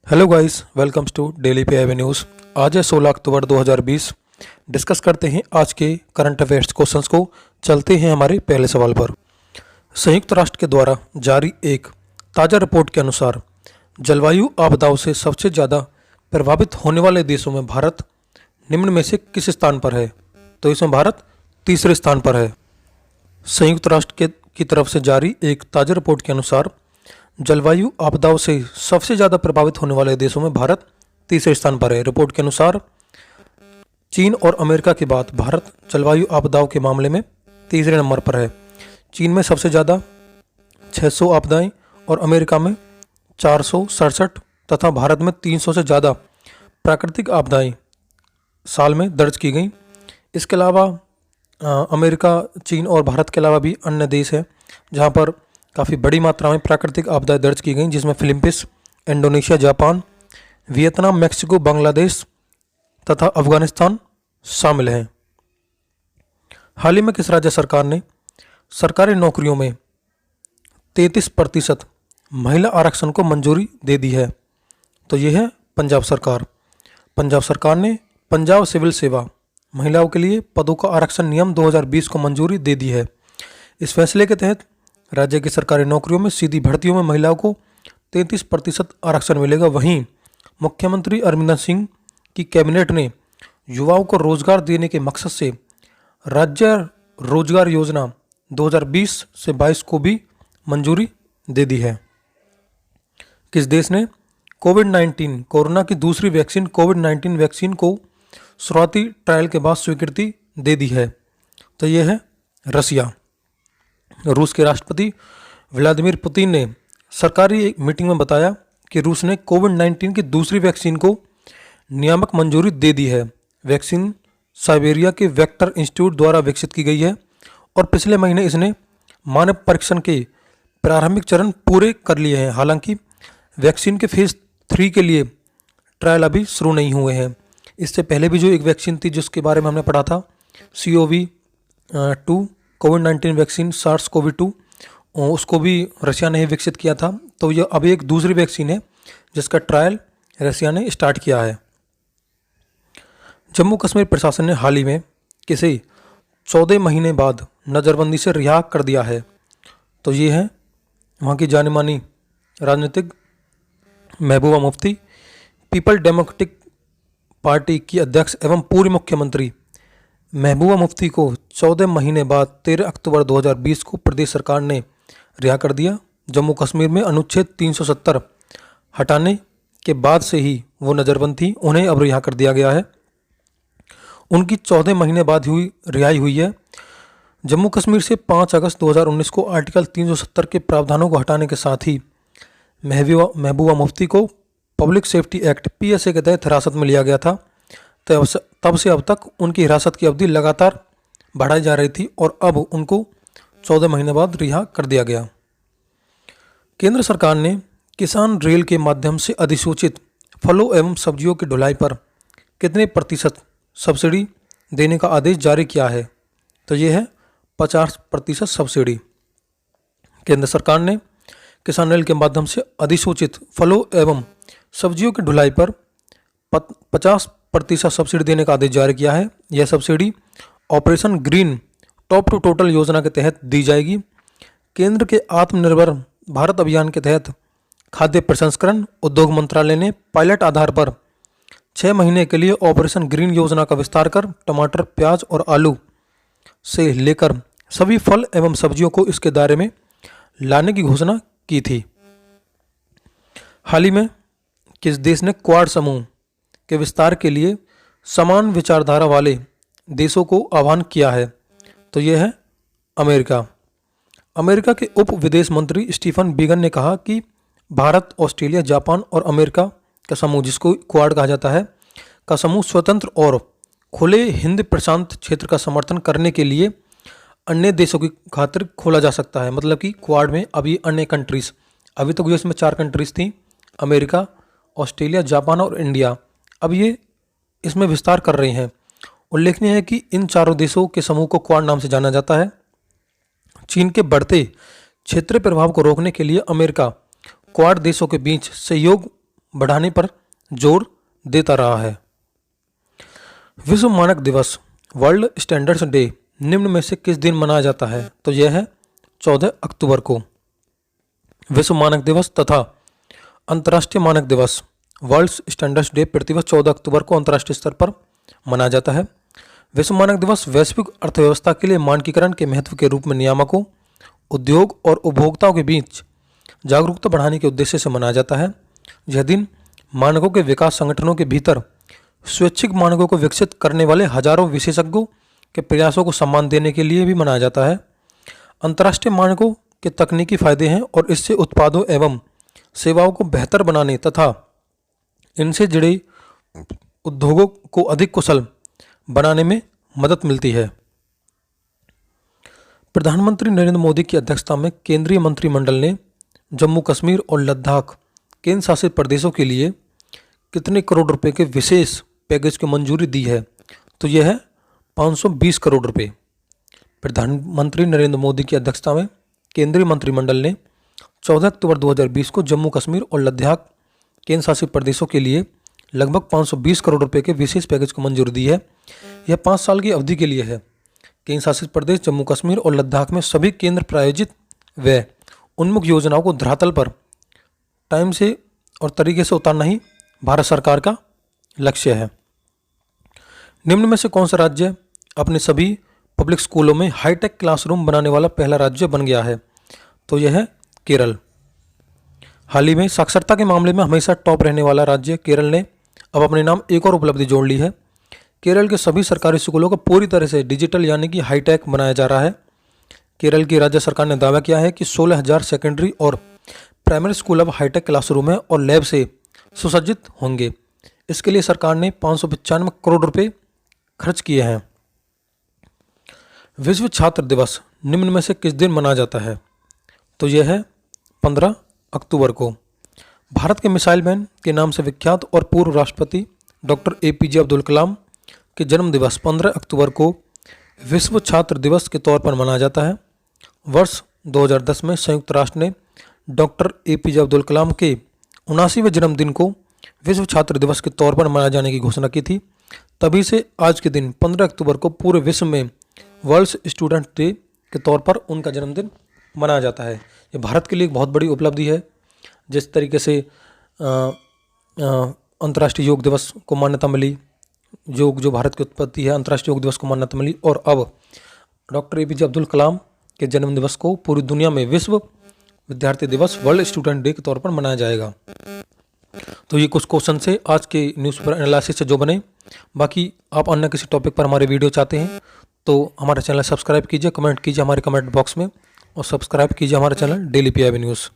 Hello guys, welcomes to daily pay news. आज है 16 अक्टूबर 2020। Discuss करते हैं आज के करंट अफेयर्स क्वेश्चंस को। चलते हैं हमारे पहले सवाल पर। संयुक्त राष्ट्र के द्वारा जारी एक ताज़ा रिपोर्ट के अनुसार जलवायु आपदाओं से सबसे ज़्यादा प्रभावित होने वाले देशों में भारत निम्न में से किस स्थान पर है? तो इसमें भारत तीसरे स्थान पर है। संयुक्त राष्ट्र की तरफ से जारी एक ताज़ा रिपोर्ट के अनुसार जलवायु आपदाओं से सबसे ज़्यादा प्रभावित होने वाले देशों में भारत तीसरे स्थान पर है। रिपोर्ट के अनुसार चीन और अमेरिका के बाद भारत जलवायु आपदाओं के मामले में तीसरे नंबर पर है। चीन में सबसे ज़्यादा 600 आपदाएं और अमेरिका में 467 तथा भारत में 300 से ज़्यादा प्राकृतिक आपदाएं साल में दर्ज की गई। इसके अलावा अमेरिका, चीन और भारत के अलावा भी अन्य देश हैं जहां पर काफ़ी बड़ी मात्रा में प्राकृतिक आपदाएं दर्ज की गई, जिसमें Philippines, Indonesia, Japan, Vietnam, Mexico, Bangladesh तथा अफगानिस्तान शामिल हैं। हाल ही में किस राज्य सरकार ने सरकारी नौकरियों में 33% महिला आरक्षण को मंजूरी दे दी है? तो ये है पंजाब सरकार। पंजाब सरकार ने पंजाब सिविल सेवा महिलाओं के लिए पदों का आरक्षण नियम 2020 को मंजूरी दे दी है। इस फैसले के तहत राज्य की सरकारी नौकरियों में सीधी भर्तियों में महिलाओं को 33% आरक्षण मिलेगा। वहीं मुख्यमंत्री अमरिंदर सिंह की कैबिनेट ने युवाओं को रोजगार देने के मकसद से राज्य रोजगार योजना 2020 से 22 को भी मंजूरी दे दी है। किस देश ने कोविड-19 कोरोना की दूसरी वैक्सीन कोविड-19 वैक्सीन को शुरुआती ट्रायल के बाद स्वीकृति दे दी है? तो यह है रसिया। रूस के राष्ट्रपति व्लादिमीर पुतिन ने सरकारी एक मीटिंग में बताया कि रूस ने कोविड-19 की दूसरी वैक्सीन को नियामक मंजूरी दे दी है। वैक्सीन साइबेरिया के वेक्टर इंस्टीट्यूट द्वारा विकसित की गई है और पिछले महीने इसने मानव परीक्षण के प्रारंभिक चरण पूरे कर लिए हैं। हालांकि वैक्सीन के फेज 3 के लिए ट्रायल अभी शुरू नहीं हुए हैं। इससे पहले भी जो एक वैक्सीन थी जिसके बारे में हमने पढ़ा था, COV-2 कोविड-19 वैक्सीन SARS-CoV-2, उसको भी रशिया ने ही विकसित किया था। तो यह अब एक दूसरी वैक्सीन है जिसका ट्रायल रशिया ने स्टार्ट किया है। जम्मू कश्मीर प्रशासन ने हाल ही में किसे 14 महीने बाद नज़रबंदी से रिहा कर दिया है? तो ये है वहाँ की जानी मानी राजनीतिक Mehbooba Mufti. People democratic party की अध्यक्ष एवं पूर्व मुख्यमंत्री महबूबा मुफ्ती को 14 महीने बाद 13 अक्टूबर 2020 को प्रदेश सरकार ने रिहा कर दिया। जम्मू कश्मीर में अनुच्छेद 370 हटाने के बाद से ही वो नज़रबंद थी, उन्हें अब रिहा कर दिया गया है। उनकी 14 महीने बाद हुई रिहाई हुई है। जम्मू कश्मीर से 5 अगस्त 2019 को आर्टिकल 370 के प्रावधानों को हटाने के साथ ही महबूबा मुफ्ती को पब्लिक सेफ्टी एक्ट PSA के तहत हिरासत में लिया गया था। तब से अब तक उनकी हिरासत की अवधि लगातार बढ़ाई जा रही थी और अब उनको 14 महीने बाद रिहा कर दिया गया। केंद्र सरकार ने किसान रेल के माध्यम से अधिसूचित फलों एवं सब्जियों की ढुलाई पर कितने प्रतिशत सब्सिडी देने का आदेश जारी किया है? तो ये है 50% सब्सिडी। केंद्र सरकार ने किसान रेल के माध्यम से अधिसूचित फलों एवं सब्जियों की ढुलाई पर 50% सब्सिडी देने का आदेश जारी किया है। यह subsidy operation green top to total योजना के तहत दी जाएगी। केंद्र के आत्मनिर्भर भारत अभियान के तहत खाद्य प्रसंस्करण उद्योग मंत्रालय ने पायलट आधार पर 6 महीने के लिए ऑपरेशन ग्रीन योजना का विस्तार कर टमाटर, प्याज और आलू से लेकर सभी फल एवं सब्जियों को इसके दायरे में लाने की घोषणा की थी। हाल ही में किस देश ने क्वाड समूह के विस्तार के लिए समान विचारधारा वाले देशों को आह्वान किया है? तो यह है अमेरिका। अमेरिका के उप विदेश मंत्री स्टीफन बीगन ने कहा कि भारत, ऑस्ट्रेलिया, जापान और अमेरिका का समूह, जिसको क्वाड कहा जाता है, का समूह स्वतंत्र और खुले हिंद प्रशांत क्षेत्र का समर्थन करने के लिए अन्य देशों की खातिर खोला जा सकता है। मतलब कि क्वाड में अभी अन्य कंट्रीज, अभी तक यूएस में 4 कंट्रीज थी, अमेरिका, ऑस्ट्रेलिया, जापान और इंडिया, अब ये इसमें विस्तार कर रहे हैं। उल्लेखनीय है कि इन चारों देशों के समूह को क्वाड नाम से जाना जाता है। चीन के बढ़ते क्षेत्रीय प्रभाव को रोकने के लिए अमेरिका क्वाड देशों के बीच सहयोग बढ़ाने पर जोर देता रहा है। विश्व मानक दिवस वर्ल्ड स्टैंडर्ड्स डे निम्न में से किस दिन मनाया जाता है? तो यह है 14 अक्टूबर को। विश्व मानक दिवस तथा अंतर्राष्ट्रीय मानक दिवस वर्ल्ड स्टैंडर्ड्स डे प्रतिवर्ष 14 अक्टूबर को अंतर्राष्ट्रीय स्तर पर मनाया जाता है। विश्व मानक दिवस वैश्विक अर्थव्यवस्था के लिए मानकीकरण के महत्व के रूप में नियामकों, उद्योग और उपभोक्ताओं के बीच जागरूकता बढ़ाने के उद्देश्य से मनाया जाता है। यह दिन मानकों के विकास संगठनों के भीतर स्वैच्छिक मानकों को विकसित करने वाले हजारों विशेषज्ञों के प्रयासों को सम्मान देने के लिए भी मनाया जाता है। अंतर्राष्ट्रीय मानकों के तकनीकी फायदे हैं और इससे उत्पादों एवं सेवाओं को बेहतर बनाने तथा इनसे जुड़े उद्योगों को अधिक कुशल बनाने में मदद मिलती है। प्रधानमंत्री नरेंद्र मोदी की अध्यक्षता में केंद्रीय मंत्रिमंडल ने जम्मू कश्मीर और लद्दाख केंद्र शासित प्रदेशों के लिए कितने करोड़ रुपए के विशेष पैकेज की मंजूरी दी है? तो यह है 520 करोड़ रुपए। प्रधानमंत्री नरेंद्र मोदी की अध्यक्षता में केंद्रीय मंत्रिमंडल ने 14 अक्टूबर 2020 को जम्मू कश्मीर और लद्दाख केंद्र शासित प्रदेशों के लिए लगभग 520 करोड़ रुपए के विशेष पैकेज को मंजूरी दी है। यह 5 साल की अवधि के लिए है। केंद्र शासित प्रदेश जम्मू कश्मीर और लद्दाख में सभी केंद्र प्रायोजित व उन्मुख योजनाओं को धरातल पर टाइम से और तरीके से उतारना ही भारत सरकार का लक्ष्य है। निम्न में से कौन सा राज्य अपने सभी पब्लिक स्कूलों में हाईटेक क्लासरूम बनाने वाला पहला राज्य बन गया है? तो यह है केरल। हाल ही में साक्षरता के मामले में हमेशा टॉप रहने वाला राज्य केरल ने अब अपने नाम एक और उपलब्धि जोड़ ली है। केरल के सभी सरकारी स्कूलों को पूरी तरह से डिजिटल यानी कि हाईटेक बनाया जा रहा है। केरल की राज्य सरकार ने दावा किया है कि 16,000 सेकेंडरी और प्राइमरी स्कूल अब हाईटेक क्लासरूम है और लैब से सुसज्जित होंगे। इसके लिए सरकार ने 595 करोड़ रुपए खर्च किए हैं। विश्व छात्र दिवस निम्न में से किस दिन मनाया जाता है? तो यह है 15 अक्टूबर को। भारत के मिसाइल मैन के नाम से विख्यात और पूर्व राष्ट्रपति डॉक्टर APJ अब्दुल कलाम के जन्म दिवस 15 अक्टूबर को विश्व छात्र दिवस के तौर पर मनाया जाता है। वर्ष 2010 में संयुक्त राष्ट्र ने डॉक्टर APJ अब्दुल कलाम के 79वें जन्मदिन को विश्व छात्र दिवस के तौर पर मनाए जाने की घोषणा की थी। तभी से आज के दिन 15 अक्टूबर को पूरे विश्व में वर्ल्ड स्टूडेंट डे के तौर पर उनका जन्मदिन मनाया जाता है। ये भारत के लिए एक बहुत बड़ी उपलब्धि है। जिस तरीके से अंतर्राष्ट्रीय योग दिवस को मान्यता मिली, योग जो भारत की उत्पत्ति है, अंतर्राष्ट्रीय योग दिवस को मान्यता मिली, और अब डॉक्टर APJ अब्दुल कलाम के जन्म दिवस को पूरी दुनिया में विश्व विद्यार्थी दिवस वर्ल्ड स्टूडेंट डे के तौर पर मनाया जाएगा। तो ये कुछ क्वेश्चन से आज के न्यूज़पेपर एनालिसिस से जो बने। बाकी आप अन्य किसी टॉपिक पर हमारे वीडियो चाहते हैं तो हमारा चैनल सब्सक्राइब कीजिए, कमेंट कीजिए हमारे कमेंट बॉक्स में, और सब्सक्राइब कीजिए हमारा चैनल डेली PIB न्यूज़।